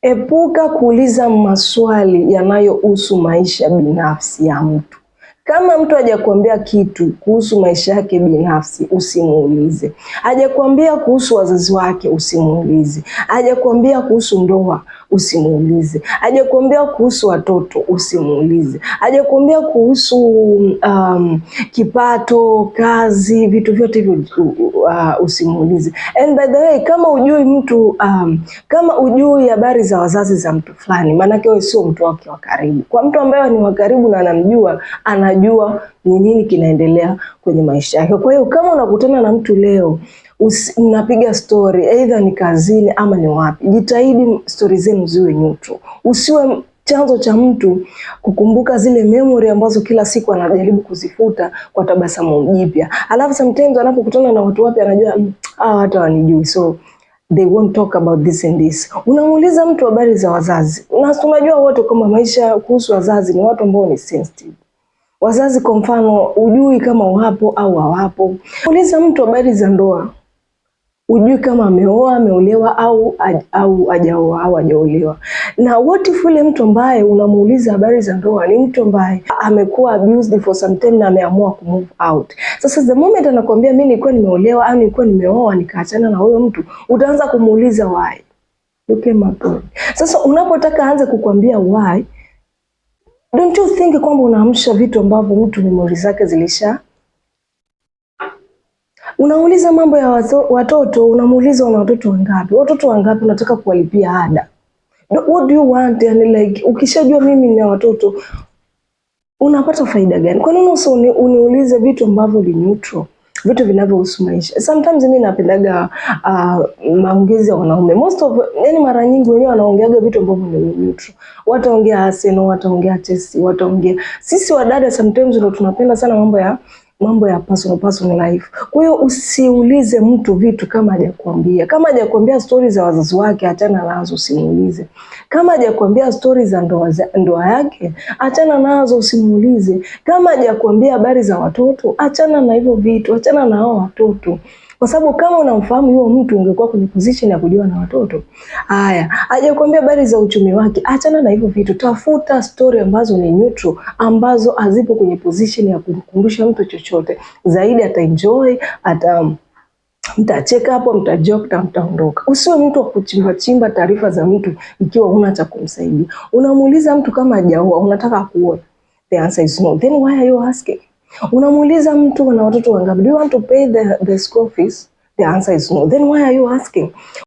Epuka kuuliza maswali yanayohusu maisha binafsi ya mtu. Kama mtu hajakuambia kitu kuhusu maisha yake binafsi, usimuulize. Hajakuambia kuhusu wazazi wake, usimuulize. Hajakuambia kuhusu ndoa, usimuulize. Hajakuambia kuhusu watoto, usimuulize. Hajakuambia kuhusu kipato, kazi, vitu vyote hivyo usimuulize. And by the way, kama ujui mtu kama ujui habari za wazazi za mtu fulani, maana wewe sio mtu wake wa karibu. Kwa mtu ambaye ni wa karibu na anamjua, anajua ni nini kinaendelea kwenye maisha yake. Kwa hiyo kama unakutana na mtu leo, mnapiga story either ni kazini ama ni wapi, jitahidi story zenu ziwe neutral. Usiwe chanzo cha mtu kukumbuka zile memory ambazo kila siku anajaribu kuzifuta kwa tabasamu jipya. Alafu sometimes anapokutana na watu wapya anajua hata wanijui, so they won't talk about this and this. Unamuuliza mtu habari za wazazi. Unajua wote kama maisha kuhusu wazazi ni watu ambao ni sensitive. Wazazi kwa mfano ujui kama wapo au hawapo. Uliza mtu habari za ndoa. Ujui kama ameoa, ameolewa au hajaoa au hajaolewa. Na what if yule mtu ambaye unamuuliza habari za ndoa ni mtu ambaye amekuwa abused for some time na ameamua ku move out. Sasa the moment anakuambia mimi nilikuwa nimeolewa au nilikuwa nimeoa nikaachana na huyo mtu, utaanza kumuuliza why. Okay, mapo. Sasa unapotaka aanze kukwambia why, don't you think kwamba unaamsha vitu ambavyo mtu memory zake zilisha. Unauliza mambo ya watoto, unamuuliza una watoto wangapi? Watoto wangapi unataka kuwalipia ada? What do you want? Yani like ukishajua mimi nina watoto unapata faida gani? Kwa nini uniulize vitu ambavyo ni neutral? Vitu vinavyohusu maisha. Sometimes mimi napendaga maongezi ya wanaume. Yani mara nyingi wenyewe wanaongeaga vitu ambavyo ni neutral. Wataongea Arsenal, wataongea Chelsea, wataongea. Sisi wadada sometimes ndio tunapenda sana mambo ya personal life. Kwa hiyo usiulize mtu vitu kama hajakuambia. Kama hajakuambia stories za wazazi wake, achana nazo, usimuulize. Kama hajakuambia stories za ndoa yake, achana nazo, usimuulize. Kama hajakuambia habari za watoto, achana na hivyo vitu, achana na hao watoto. Kwa sababu kama unamfahamu huyo mtu ungekuwa kwenye position ya kujua na watoto. Haya, hajakuambia habari za uchumi wake, achana na hivyo vitu. Tafuta story ambazo ni neutral, ambazo hazipo kwenye position ya kumkumbusha mtu chochote. Zaidi ataenjoy, mtacheka hapo, mtajoke na mtaondoka. Usiwe mtu wa kuchimba taarifa za mtu ikiwa huna cha kumsaidia. Unamuuliza mtu kama hajaoa, unataka kuoa. The answer is no. Then why are you asking? Unamuuliza mtu ana watoto wangapi? Do you want to pay the school fees? The answer is no. Then why are you asking?